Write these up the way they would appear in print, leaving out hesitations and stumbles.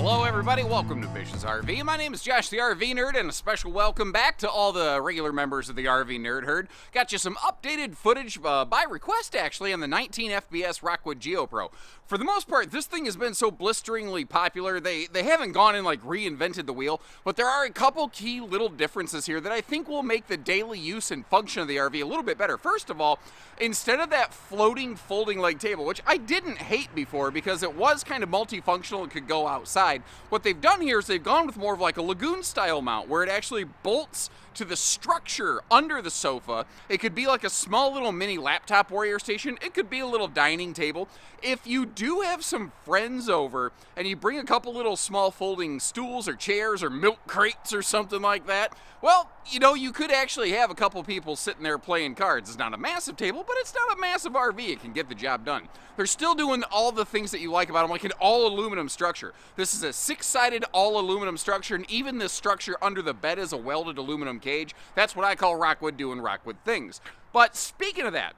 Hello everybody, welcome to Visions RV. My name is Josh the RV Nerd, and a special welcome back to all the regular members of the RV Nerd Herd. Got you some updated footage by request actually on the 19 FPS Rockwood Geo Pro. For the most part, this thing has been so blisteringly popular, they haven't gone and like reinvented the wheel, but there are a couple key little differences here that I think will make the daily use and function of the RV a little bit better. First of all, instead of that floating folding leg table, which I didn't hate before because it was kind of multifunctional and could go outside, what they've done here is they've gone with more of like a lagoon style mount where it actually bolts to the structure under the sofa. It could be like a small little mini laptop warrior station. It could be a little dining table. If you do have some friends over and you bring a couple little small folding stools or chairs or milk crates or something like that, well, you know, you could actually have a couple people sitting there playing cards. It's not a massive table, but it's not a massive RV. It can get the job done. They're still doing all the things that you like about them, like an all aluminum structure. This is a 6-sided all aluminum structure, and even this structure under the bed is a welded aluminum cage. That's what I call Rockwood doing Rockwood things. But speaking of that,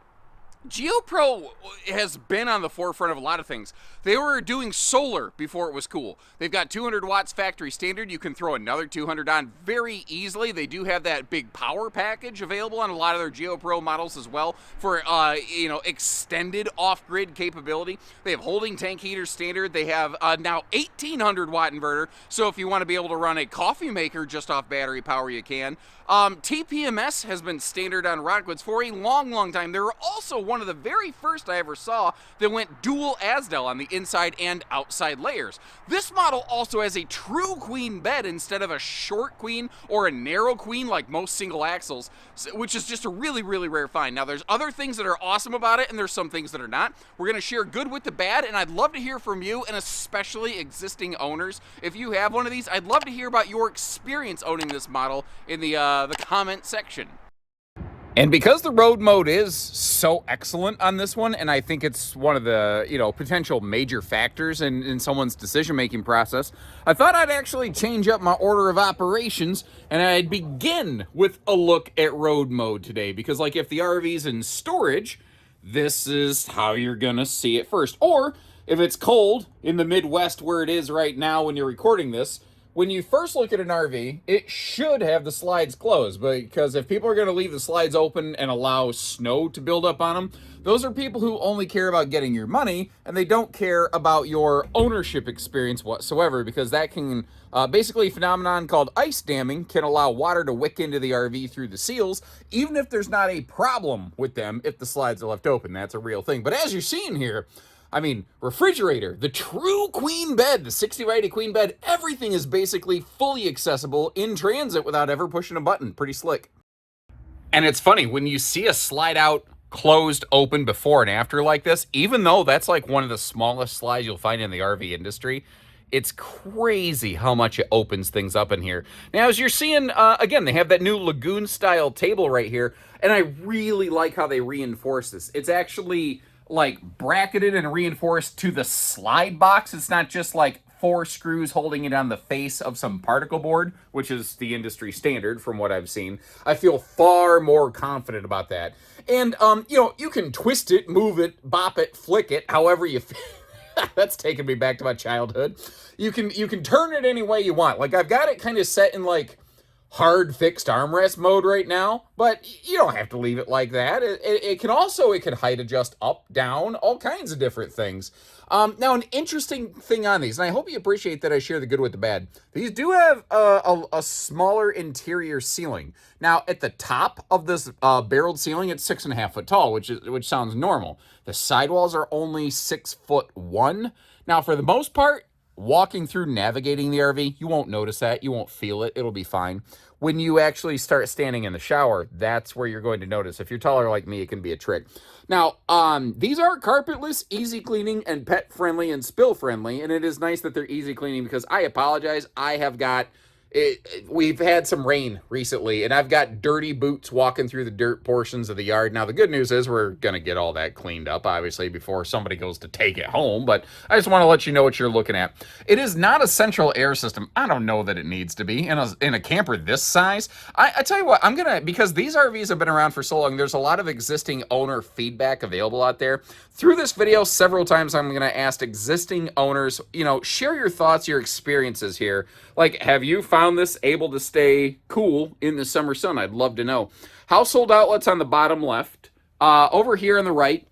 GeoPro has been on the forefront of a lot of things. They were doing solar before it was cool. They've got 200 watts factory standard. You can throw another 200 on very easily. They do have that big power package available on a lot of their GeoPro models as well for, extended off-grid capability. They have holding tank heater standard. They have now 1800 watt inverter. So if you want to be able to run a coffee maker just off battery power, you can. TPMS has been standard on Rockwoods for a long, long time. They were also one of the very first I ever saw that went dual ASDEL on the inside and outside layers. This model also has a true queen bed instead of a short queen or a narrow queen like most single axles, which is just a really, really rare find. Now, there's other things that are awesome about it, and there's some things that are not. We're going to share good with the bad, and I'd love to hear from you, and especially existing owners. If you have one of these, I'd love to hear about your experience owning this model in the comment section. And because the road mode is so excellent on this one, and I think it's one of the, potential major factors in someone's decision-making process, I thought I'd actually change up my order of operations, and I'd begin with a look at road mode today, because like if the RV's in storage, this is how you're gonna see it first. Or if it's cold in the Midwest where it is right now when you're recording this, when you first look at an RV, it should have the slides closed, because if people are going to leave the slides open and allow snow to build up on them, those are people who only care about getting your money, and they don't care about your ownership experience whatsoever, because that can, basically a phenomenon called ice damming can allow water to wick into the RV through the seals, even if there's not a problem with them if the slides are left open. That's a real thing. But as you're seeing here, refrigerator, the true queen bed, the 60x80 queen bed, everything is basically fully accessible in transit without ever pushing a button. Pretty slick. And it's funny, when you see a slide out closed open before and after like this, even though that's like one of the smallest slides you'll find in the RV industry, it's crazy how much it opens things up in here. Now, as you're seeing, again, they have that new lagoon style table right here, and I really like how they reinforce this. It's actually like bracketed and reinforced to the slide box. It's not just like 4 screws holding it on the face of some particle board, which is the industry standard from what I've seen. I feel far more confident about that. And, you can twist it, move it, bop it, flick it, however you feel. That's taking me back to my childhood. You can turn it any way you want. Like, I've got it kind of set in like hard fixed armrest mode right now, but you don't have to leave it like that. It can height adjust up, down, all kinds of different things. Now, an interesting thing on these, and I hope you appreciate that I share the good with the bad. These do have a smaller interior ceiling. Now, at the top of this barreled ceiling, it's 6.5 foot tall, which sounds normal. The sidewalls are only 6'1". Now, for the most part, walking through navigating the RV, you won't notice that. You won't feel it. It'll be fine. When you actually start standing in the shower, that's where you're going to notice. If you're taller like me, it can be a trick. Now, these are carpetless, easy cleaning, and pet friendly and spill friendly. And it is nice that they're easy cleaning because I apologize. I have got we've had some rain recently, and I've got dirty boots walking through the dirt portions of the yard. Now, the good news is we're going to get all that cleaned up, obviously, before somebody goes to take it home, but I just want to let you know what you're looking at. It is not a central air system. I don't know that it needs to be in a camper this size. I tell you what, I'm going to, because these RVs have been around for so long, there's a lot of existing owner feedback available out there. Through this video, several times I'm going to ask existing owners, share your thoughts, your experiences here. Like, have you found this able to stay cool in the summer sun? I'd love to know. Household outlets on the bottom left. Over here on the right,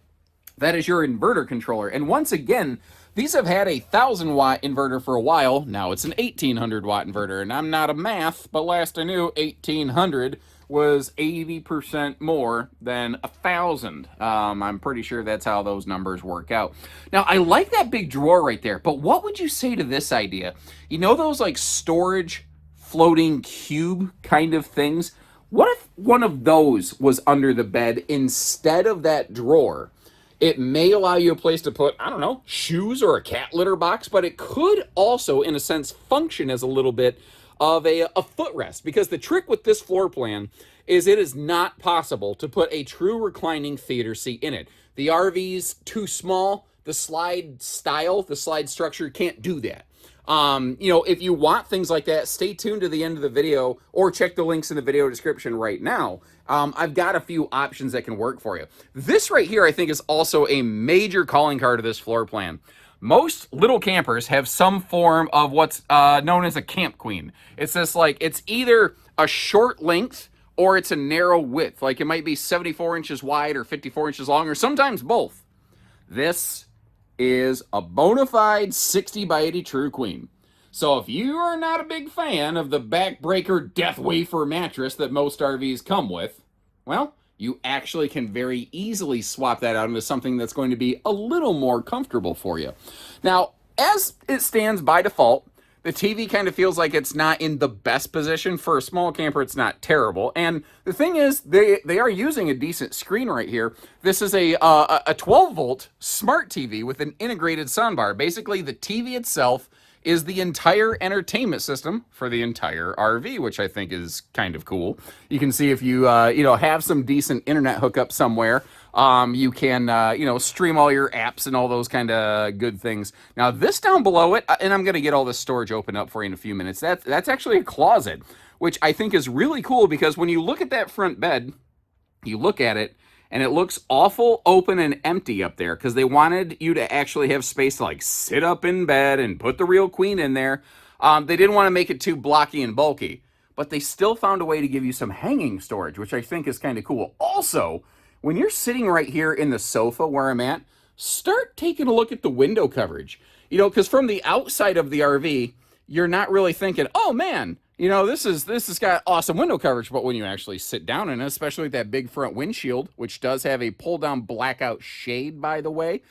that is your inverter controller. And once again, these have had a 1,000-watt inverter for a while. Now it's an 1,800-watt inverter. And I'm not a math, but last I knew, 1,800 was 80% more than 1,000. I'm pretty sure that's how those numbers work out. Now, I like that big drawer right there, but what would you say to this idea? You know those like storage floating cube kind of things? What if one of those was under the bed instead of that drawer? It may allow you a place to put, I don't know, shoes or a cat litter box, but it could also, in a sense, function as a little bit of a footrest, because the trick with this floor plan is it is not possible to put a true reclining theater seat in it. The RV's too small. The slide style, the slide structure can't do that. If you want things like that, stay tuned to the end of the video or check the links in the video description right now. I've got a few options that can work for you. This right here, I think, is also a major calling card of this floor plan. Most little campers have some form of what's known as a camp queen. It's this it's either a short length or it's a narrow width. Like it might be 74 inches wide or 54 inches long, or sometimes both. This is a bona fide 60 by 80 true queen. So if you are not a big fan of the backbreaker death wafer mattress that most RVs come with, well, you actually can very easily swap that out into something that's going to be a little more comfortable for you. Now, as it stands by default, the TV kind of feels like it's not in the best position. For a small camper, it's not terrible. And the thing is, they are using a decent screen right here. This is a 12-volt smart TV with an integrated soundbar. Basically, the TV itself is the entire entertainment system for the entire RV, which I think is kind of cool. You can see if you have some decent internet hookup somewhere, you can stream all your apps and all those kind of good things. Now this down below it, and I'm going to get all this storage open up for you in a few minutes. That's actually a closet, which I think is really cool, because when you look at that front bed, you look at it, and it looks awful open and empty up there, because they wanted you to actually have space to sit up in bed and put the real queen in there. They didn't want to make it too blocky and bulky, but they still found a way to give you some hanging storage, which I think is kind of cool. Also, when you're sitting right here in the sofa where I'm at, start taking a look at the window coverage. Because from the outside of the RV, you're not really thinking, oh man, this has got awesome window coverage. But when you actually sit down in it, especially with that big front windshield, which does have a pull-down blackout shade, by the way,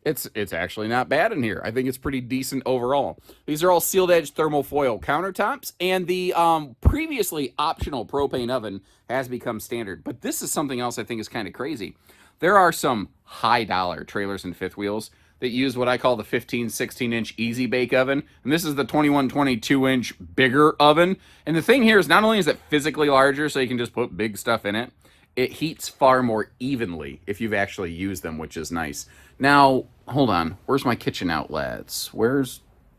it's actually not bad in here. I think it's pretty decent overall. These are all sealed edge thermal foil countertops, and the previously optional propane oven has become standard. But this is something else I think is kind of crazy. There are some high-dollar trailers and fifth wheels that use what I call the 16-inch easy bake oven. And this is the 22-inch bigger oven. And the thing here is, not only is it physically larger, so you can just put big stuff in it, it heats far more evenly if you've actually used them, which is nice. Now, hold on. Where's my kitchen outlets?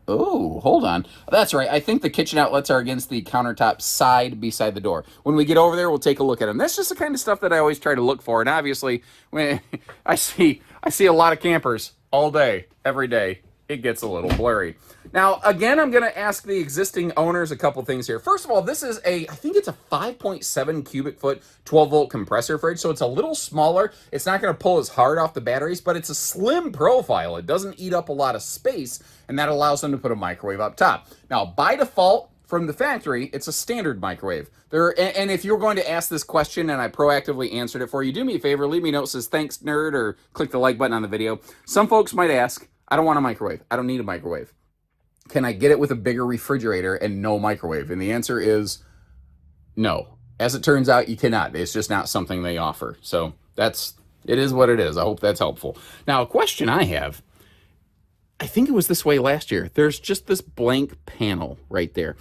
Oh, hold on. That's right. I think the kitchen outlets are against the countertop side beside the door. When we get over there, we'll take a look at them. That's just the kind of stuff that I always try to look for. And obviously, when I see a lot of campers all day, every day, it gets a little blurry. Now, again, I'm going to ask the existing owners a couple things here. First of all, this is I think it's a 5.7 cubic foot, 12-volt compressor fridge, so it's a little smaller. It's not going to pull as hard off the batteries, but it's a slim profile. It doesn't eat up a lot of space, and that allows them to put a microwave up top. Now, by default, from the factory, it's a standard microwave. And if you're going to ask this question and I proactively answered it for you, do me a favor, leave me a note that says, thanks, nerd, or click the like button on the video. Some folks might ask, I don't want a microwave. I don't need a microwave. Can I get it with a bigger refrigerator and no microwave? And the answer is no. As it turns out, you cannot. It's just not something they offer. So it is what it is. I hope that's helpful. Now, a question I have, I think it was this way last year. There's just this blank panel right there.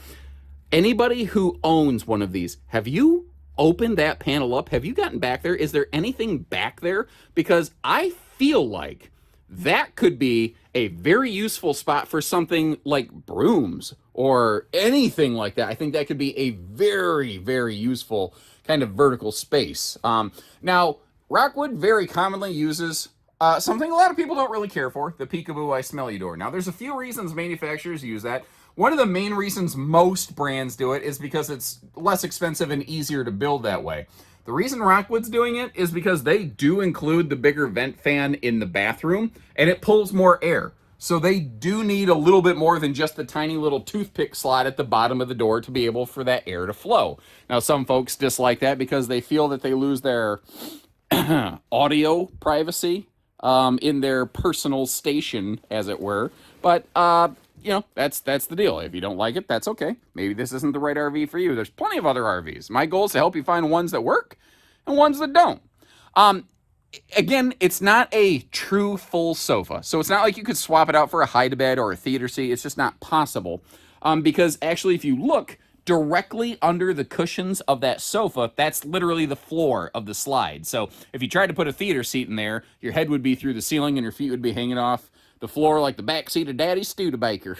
Anybody who owns one of these, have you opened that panel up? Have you gotten back there? Is there anything back there? Because I feel like that could be a very useful spot for something like brooms or anything like that. I think that could be a very, very useful kind of vertical space. Now, Rockwood very commonly uses something a lot of people don't really care for, the peekaboo I smell you door. Now, there's a few reasons manufacturers use that. One of the main reasons most brands do it is because it's less expensive and easier to build that way. The reason Rockwood's doing it is because they do include the bigger vent fan in the bathroom, and it pulls more air. So they do need a little bit more than just the tiny little toothpick slot at the bottom of the door to be able for that air to flow. Now, some folks dislike that because they feel that they lose their audio privacy in their personal station, as it were. But you know, that's the deal. If you don't like it, that's okay. Maybe this isn't the right RV for you. There's plenty of other RVs. My goal is to help you find ones that work and ones that don't. Again, it's not a true full sofa. So it's not like you could swap it out for a hide-a-bed or a theater seat. It's just not possible. Because actually, if you look directly under the cushions of that sofa, that's literally the floor of the slide. So if you tried to put a theater seat in there, your head would be through the ceiling and your feet would be hanging off the floor like the back seat of Daddy's Studebaker.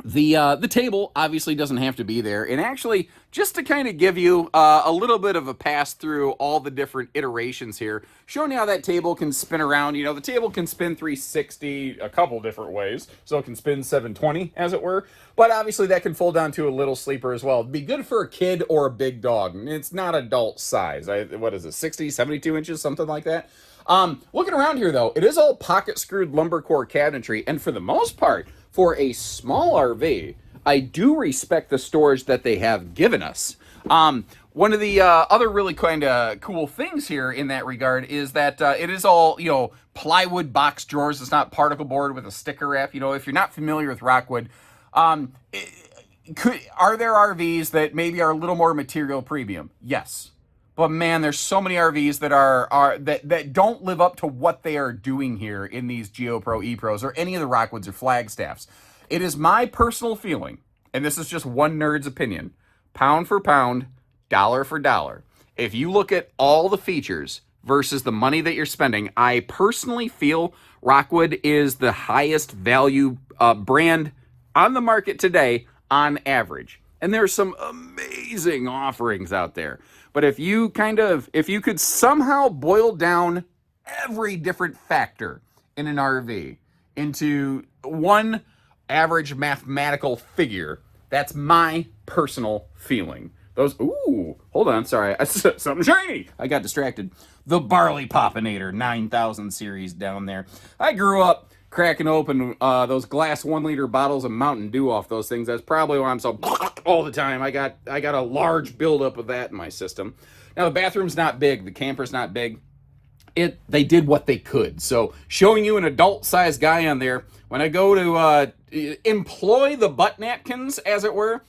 The table obviously doesn't have to be there. And actually, just to kind of give you a little bit of a pass through all the different iterations here, showing you how that table can spin around. You know, the table can spin 360 a couple different ways. So it can spin 720, as it were. But obviously, that can fold down to a little sleeper as well. It'd be good for a kid or a big dog. It's not adult size. What is it, 60, 72 inches, something like that? Looking around here, though, it is all pocket-screwed lumber core cabinetry, and for the most part, for a small RV, I do respect the storage that they have given us. One of the other really kind of cool things here in that regard is that it is all, you know, plywood box drawers. It's not particle board with a sticker wrap. You know, if you're not familiar with Rockwood, are there RVs that maybe are a little more material premium? Yes. But man, there's so many RVs that that don't live up to what they are doing here in these Geo Pro E-Pros or any of the Rockwoods or Flagstaffs. It is my personal feeling, and this is just one nerd's opinion, pound for pound, dollar for dollar. If you look at all the features versus the money that you're spending, I personally feel Rockwood is the highest value brand on the market today on average. And there's some amazing offerings out there. But if you could somehow boil down every different factor in an RV into one average mathematical figure, that's my personal feeling. Hold on, sorry, something shiny. I got distracted. The Barley Poppinator 9000 series down there. I grew up cracking open those glass 1-liter bottles of Mountain Dew off those things. That's probably why I'm so all the time. I got a large buildup of that in my system. Now the bathroom's not big, the camper's not big. They did what they could. So showing you an adult-sized guy on there, when I go to employ the butt napkins, as it were,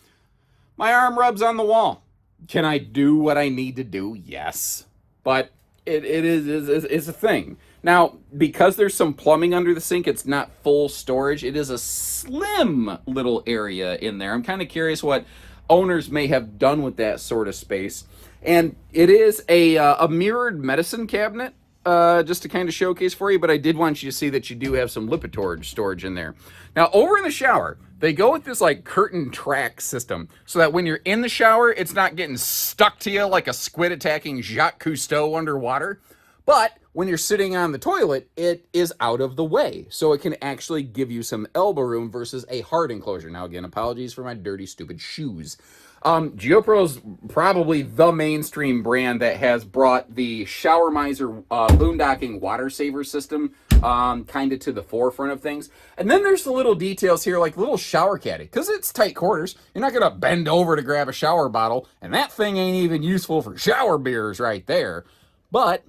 my arm rubs on the wall. Can I do what I need to do? Yes, but it's a thing. Now, because there's some plumbing under the sink, it's not full storage. It is a slim little area in there. I'm kind of curious what owners may have done with that sort of space. And it is a mirrored medicine cabinet, just to kind of showcase for you, but I did want you to see that you do have some Lipitor storage in there. Now, over in the shower, they go with this like curtain track system so that when you're in the shower, it's not getting stuck to you like a squid attacking Jacques Cousteau underwater. But when you're sitting on the toilet, it is out of the way. So it can actually give you some elbow room versus a hard enclosure. Now, again, apologies for my dirty, stupid shoes. GeoPro's probably the mainstream brand that has brought the Shower Miser boondocking water saver system kind of to the forefront of things. And then there's the little details here, like little shower caddy, because it's tight quarters. You're not going to bend over to grab a shower bottle, and that thing ain't even useful for shower beers right there. But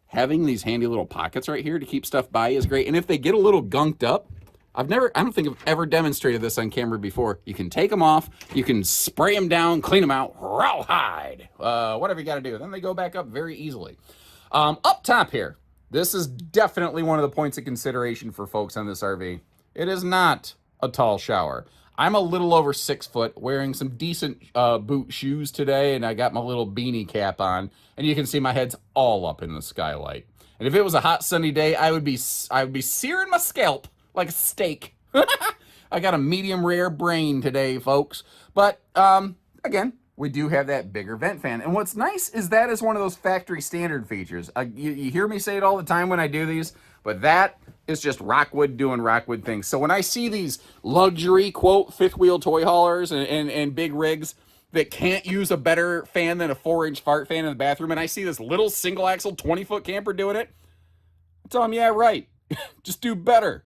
having these handy little pockets right here to keep stuff by is great. And if they get a little gunked up, I don't think I've ever demonstrated this on camera before. You can take them off, you can spray them down, clean them out, rawhide, whatever you got to do. Then they go back up very easily. Up top here, this is definitely one of the points of consideration for folks on this RV. It is not a tall shower. I'm a little over 6 foot, wearing some decent boot shoes today, and I got my little beanie cap on, and you can see my head's all up in the skylight. And if it was a hot sunny day, I would be searing my scalp like a steak. I got a medium rare brain today, folks. But again, we do have that bigger vent fan. And what's nice is that is one of those factory standard features. You hear me say it all the time when I do these, but that is just Rockwood doing Rockwood things. So when I see these luxury, quote, fifth wheel toy haulers and big rigs that can't use a better fan than a 4-inch fart fan in the bathroom, and I see this little single axle 20-foot camper doing it, I tell them, yeah, right. Just do better.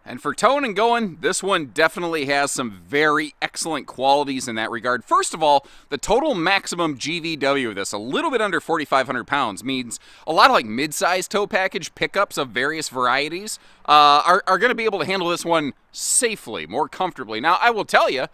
And for towing and going, this one definitely has some very excellent qualities in that regard. First of all, the total maximum GVW of this, a little bit under 4,500 pounds, means a lot of like mid-size tow package pickups of various varieties are going to be able to handle this one safely, more comfortably. Now, I will tell you,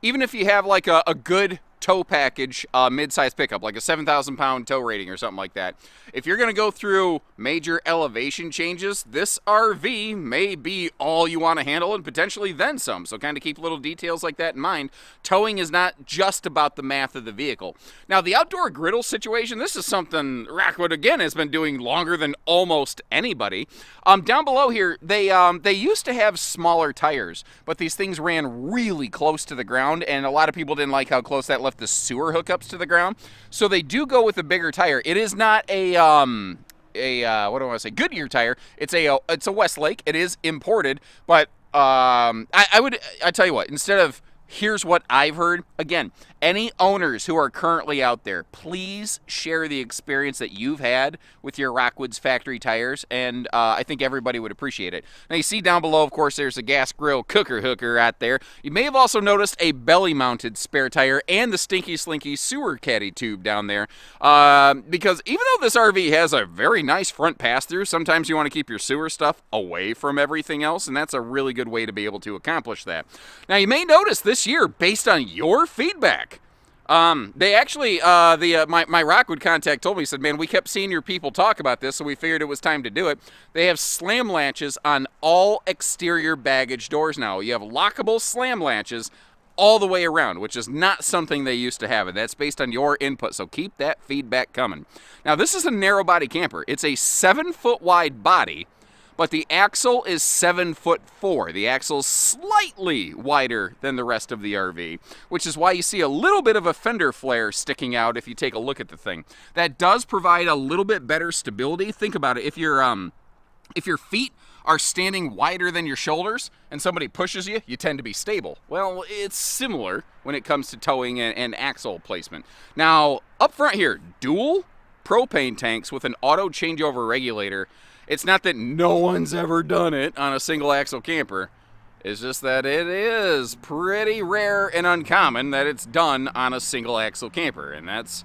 even if you have like a good tow package mid-size pickup, like a 7,000 pound tow rating or something like that, if you're going to go through major elevation changes, this RV may be all you want to handle and potentially then some. So kind of keep little details like that in mind. Towing is not just about the math of the vehicle. Now, the outdoor griddle situation, this is something Rockwood, again, has been doing longer than almost anybody. Down below here, they used to have smaller tires, but these things ran really close to the ground, and a lot of people didn't like how close that left the sewer hookups to the ground. So they do go with a bigger tire. It is not a what do I want to say, Goodyear tire. It's a Westlake. It is imported, but I tell you what, instead of, here's what I've heard. Again, any owners who are currently out there, please share the experience that you've had with your Rockwood's factory tires, and I think everybody would appreciate it. Now, you see down below, of course, there's a gas grill cooker hooker out there. You may have also noticed a belly-mounted spare tire and the Stinky Slinky sewer caddy tube down there, because even though this RV has a very nice front pass-through, sometimes you want to keep your sewer stuff away from everything else, and that's a really good way to be able to accomplish that. Now, you may notice this year, based on your feedback, they actually, my Rockwood contact told me, he said, man, we kept seeing your people talk about this, so we figured it was time to do it. They have slam latches on all exterior baggage doors now. You have lockable slam latches all the way around, which is not something they used to have, and that's based on your input, so keep that feedback coming. Now, this is a narrow body camper. It's a 7-foot wide body, but the axle is 7'4". The axle is slightly wider than the rest of the RV, which is why you see a little bit of a fender flare sticking out if you take a look at the thing. That does provide a little bit better stability. Think about it. If your feet are standing wider than your shoulders and somebody pushes you, you tend to be stable. Well, it's similar when it comes to towing and axle placement. Now, up front here, dual propane tanks with an auto changeover regulator. It's not that no one's ever done it on a single axle camper. It's just that it is pretty rare and uncommon that it's done on a single axle camper. And that's,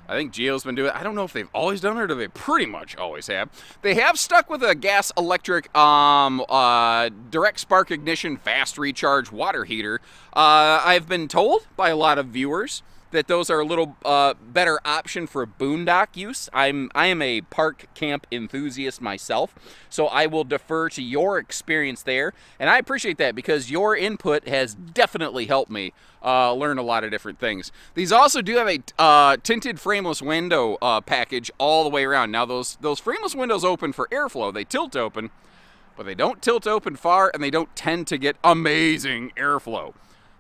I think Geo's been doing it. I don't know if they've always done it or they pretty much always have. They have stuck with a gas electric direct spark ignition fast recharge water heater. I've been told by a lot of viewers that those are a little better option for boondock use. I am a park camp enthusiast myself, so I will defer to your experience there, and I appreciate that because your input has definitely helped me learn a lot of different things. These also do have a tinted frameless window package all the way around. Now those frameless windows open for airflow. They tilt open, but they don't tilt open far, and they don't tend to get amazing airflow.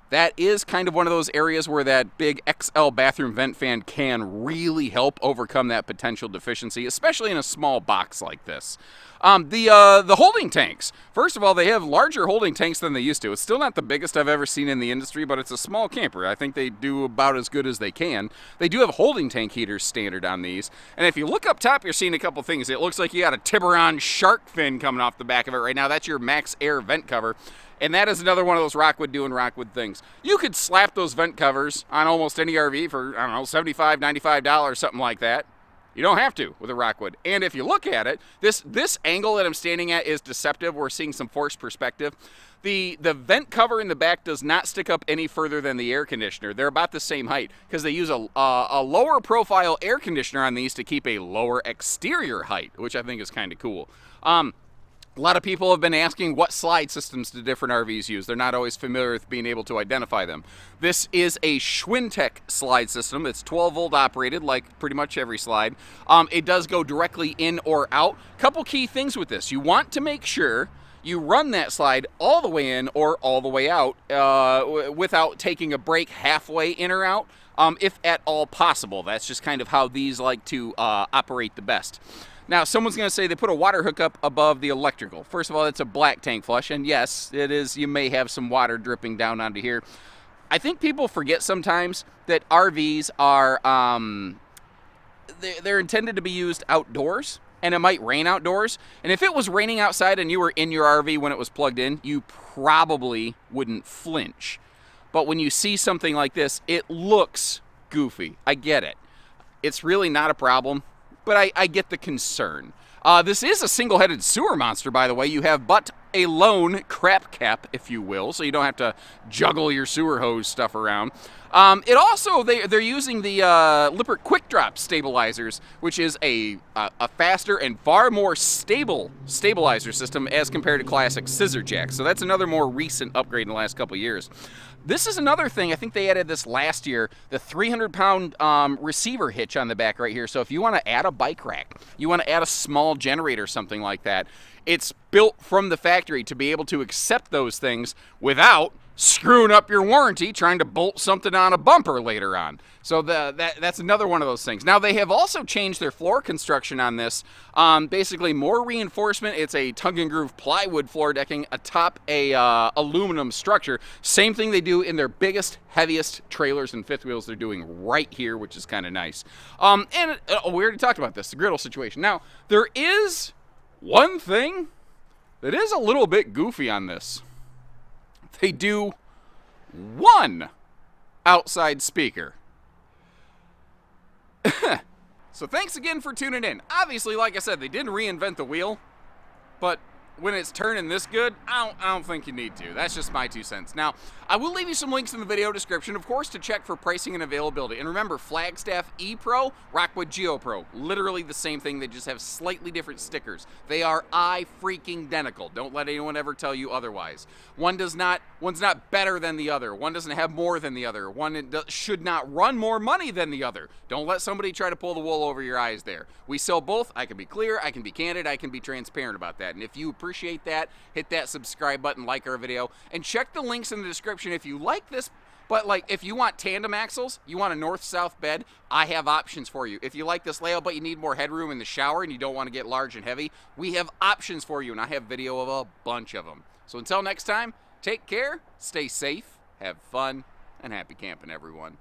That is kind of one of those areas where that big XL bathroom vent fan can really help overcome that potential deficiency, especially in a small box like this. The holding tanks. First of all, they have larger holding tanks than they used to. It's still not the biggest I've ever seen in the industry, but it's a small camper. I think they do about as good as they can. They do have holding tank heaters standard on these. And if you look up top, you're seeing a couple things. It looks like you got a Tiburon shark fin coming off the back of it right now. That's your max air vent cover. And that is another one of those Rockwood doing Rockwood things. You could slap those vent covers on almost any RV for, I don't know, $75, $95, something like that. You don't have to with a Rockwood. And if you look at it, this angle that I'm standing at is deceptive. We're seeing some forced perspective. The vent cover in the back does not stick up any further than the air conditioner. They're about the same height because they use a lower profile air conditioner on these to keep a lower exterior height, which I think is kind of cool. A lot of people have been asking what slide systems do different RVs use. They're not always familiar with being able to identify them. This is a Schwintek slide system. It's 12-volt operated, like pretty much every slide. It does go directly in or out. Couple key things with this. You want to make sure you run that slide all the way in or all the way out without taking a break halfway in or out, if at all possible. That's just kind of how these like to operate the best. Now, someone's going to say they put a water hookup above the electrical. First of all, it's a black tank flush, and yes, it is. You may have some water dripping down onto here. I think people forget sometimes that RVs are, they're intended to be used outdoors, and it might rain outdoors. And if it was raining outside and you were in your RV when it was plugged in, you probably wouldn't flinch. But when you see something like this, it looks goofy. I get it. It's really not a problem. But I get the concern. This is a single-headed sewer monster, by the way. You have but a lone crap cap, if you will, so you don't have to juggle your sewer hose stuff around. It also, they're using the Lippert Quick Drop stabilizers, which is a faster and far more stable stabilizer system as compared to classic scissor jacks. So that's another more recent upgrade in the last couple years. This is another thing, I think they added this last year, the 300-pound receiver hitch on the back right here. So if you want to add a bike rack, you want to add a small generator, something like that, it's built from the factory to be able to accept those things without screwing up your warranty trying to bolt something on a bumper later on. So that's another one of those things. Now, they have also changed their floor construction on this. Basically, more reinforcement. It's a tongue and groove plywood floor decking atop a aluminum structure. Same thing they do in their biggest, heaviest trailers and fifth wheels. They're doing right here, which is kind of nice. And we already talked about this, the griddle situation. Now, there is one thing that is a little bit goofy on this. They do one outside speaker. So thanks again for tuning in. Obviously, like I said, they didn't reinvent the wheel, but when it's turning this good, I don't think you need to. That's just my 2 cents. Now, I will leave you some links in the video description, of course, to check for pricing and availability. And remember, Flagstaff E-Pro, Rockwood Geo Pro, literally the same thing. They just have slightly different stickers. They are eye-freaking-dentical. Don't let anyone ever tell you otherwise. One's not better than the other. One doesn't have more than the other. One should not run more money than the other. Don't let somebody try to pull the wool over your eyes there. We sell both. I can be clear, I can be candid, I can be transparent about that. And if you appreciate that, hit that subscribe button, like our video, and check the links in the description if you like this. But like, if you want tandem axles, you want a north-south bed, I have options for you. If you like this layout but you need more headroom in the shower and you don't want to get large and heavy, we have options for you, and I have video of a bunch of them. So until next time, take care, stay safe, have fun, and happy camping, everyone.